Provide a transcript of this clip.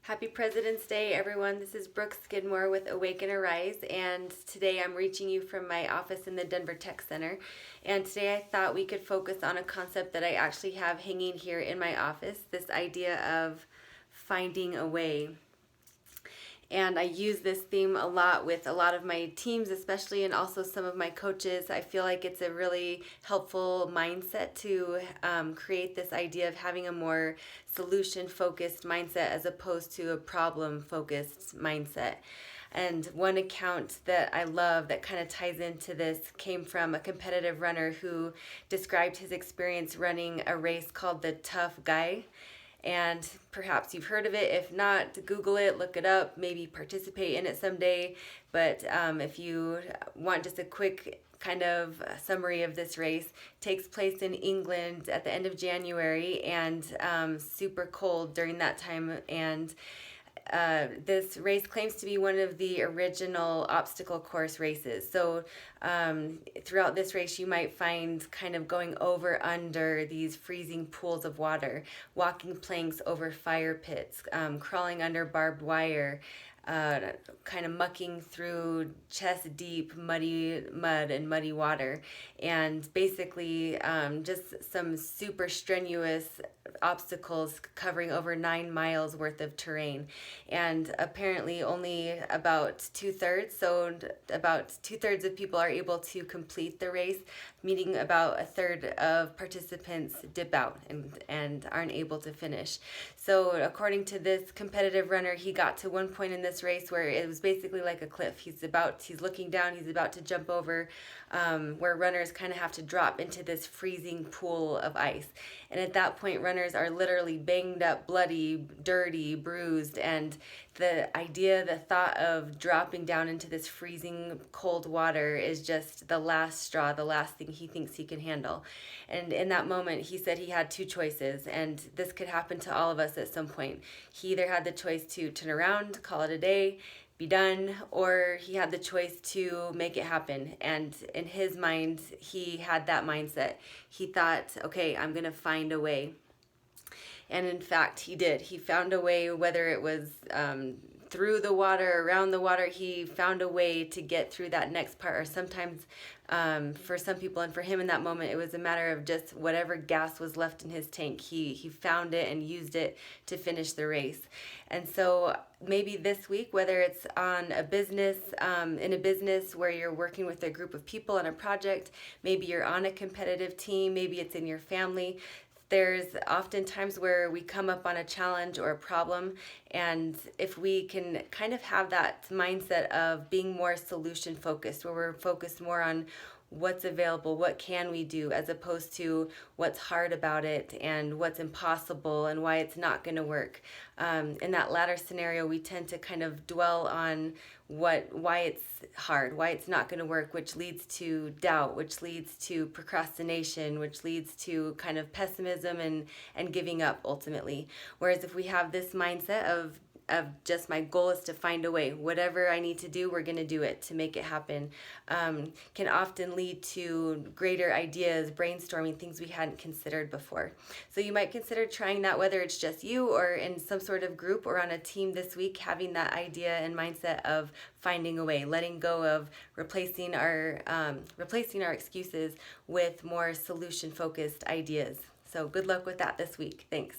Happy President's Day, everyone. This is Brooke Skidmore with Awaken Arise, and today I'm reaching you from my office in the Denver Tech Center. And today I thought we could focus on a concept that I actually have hanging here in my office, this idea of finding a way. And I use this theme a lot with a lot of my teams, especially, and also some of my coaches. I feel like it's a really helpful mindset to create this idea of having a more solution-focused mindset as opposed to a problem-focused mindset. And one account that I love that kind of ties into this came from a competitive runner who described his experience running a race called the Tough Guy. And perhaps you've heard of it. If not, Google it, look it up, maybe participate in it someday. But if you want just a quick kind of summary of this race, it takes place in England at the end of January and super cold during that time. And this race claims to be one of the original obstacle course races. So throughout this race, you might find kind of going over under these freezing pools of water, walking planks over fire pits, crawling under barbed wire, kind of mucking through chest deep muddy mud and muddy water, and basically just some super strenuous obstacles covering over 9 miles worth of terrain. And apparently only about two-thirds of people are able to complete the race, meaning about a third of participants dip out and aren't able to finish. So according to this competitive runner, he got to one point in this race where it was basically like a cliff. He's looking down, he's about to jump over, where runners kind of have to drop into this freezing pool of ice. And at that point, runners are literally banged up, bloody, dirty, bruised, and the thought of dropping down into this freezing cold water is just the last straw, the last thing he thinks he can handle. And in that moment, he said he had two choices, and this could happen to all of us at some point. He either had the choice to turn around, call it a day, be done, or he had the choice to make it happen. And in his mind, he had that mindset. He thought, okay, I'm gonna find a way. And in fact, he did. He found a way, whether it was through the water, around the water, he found a way to get through that next part. Or sometimes for some people, and for him in that moment, it was a matter of just whatever gas was left in his tank. He found it and used it to finish the race. And so maybe this week, whether it's on a business, in a business where you're working with a group of people on a project, maybe you're on a competitive team, maybe it's in your family, there's often times where we come up on a challenge or a problem, and if we can kind of have that mindset of being more solution focused, where we're focused more on what's available, what can we do, as opposed to what's hard about it and what's impossible and why it's not going to work. In that latter scenario, we tend to kind of dwell on why it's hard, why it's not going to work, which leads to doubt, which leads to procrastination, which leads to kind of pessimism and giving up ultimately. Whereas if we have this mindset of just my goal is to find a way, whatever I need to do, we're going to do it to make it happen, can often lead to greater ideas, brainstorming, things we hadn't considered before. So you might consider trying that, whether it's just you or in some sort of group or on a team this week, having that idea and mindset of finding a way, letting go of replacing our excuses with more solution-focused ideas. So good luck with that this week. Thanks.